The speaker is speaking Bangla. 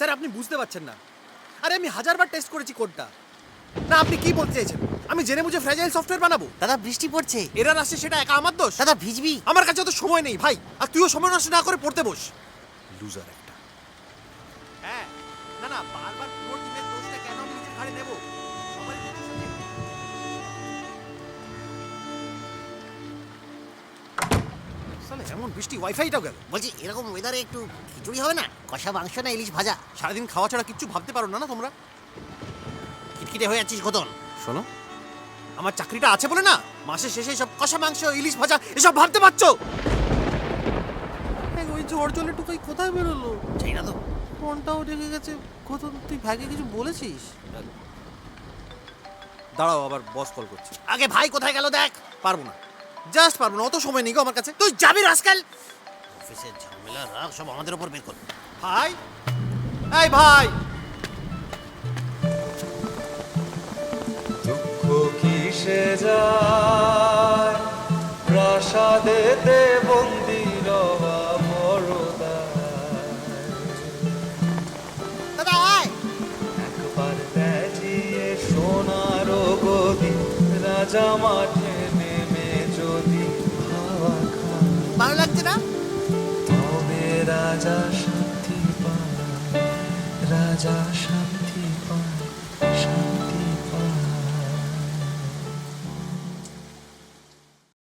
স্যার আপনি বুঝতে পারছেন না। আরে আমি হাজারবার টেস্ট করেছি কোডটা। না আপনি কি বলতে চাইছেন? আমি জেনে বুঝে ফ্র্যাজাইল সফটওয়্যার বানাবো? দাদা বৃষ্টি পড়ছে। এরার আসছে সেটা একা আমার দোষ? দাদা ভিজবি। আমার কাছে তো সময় নেই ভাই, আর তুইও সময় নষ্ট না করে পড়তে বস। লুজার একটা। হ্যাঁ, না না বারবার পুরো টিমের দোষটা কেন আমি নিজের ঘাড়ে নেব? সবারই তো দোষ আছে। সালে এমন বৃষ্টি ওয়াইফাইটাও গেল। বলছি এরকম ওয়েদারে একটু খিচুড়ি হবে না? কষা মাংস না ইলিশ ভাজা? সারাদিন খাওয়া ছাড়া কিচ্ছু ভাবতে পারো না না তোমরা? খিটখিটে হয়ে যাচ্ছিস কতন। শোনো, আমার চাকরিটা আছে বলে না মাসের শেষে সব কষা মাংস ইলিশ ভাজা এসব ভাবতে পারছো? ওই ঝড় জলে টুকাই কোথায় বেরোলো? চাই না তো। ফোনটাও রেখে গেছে। কত তুই ভাইকে কিছু বলেছিস? দাঁড়াও, আবার বস কল করছে। আগে ভাই কোথায় গেল দেখ। পারবো না, জাস্ট পারবো না, অত সময় নেই গো আমার কাছে। তুই যাবি রাস্কাল। অফিসের ঝামেলা রাখ সব আমাদের উপর বের কর। ভাই, এই ভাই, দুঃখ কিসে যায় প্রাসাদেতে বন্দি রওয়া দাদা আয়। একবার তেজিয়ে সোনার গদি রাজা মাঠে নেমে যদি হাওয়া খায় ভালো লাগছে না? তবে রাজা শান্তি পায়, রাজা শান্তি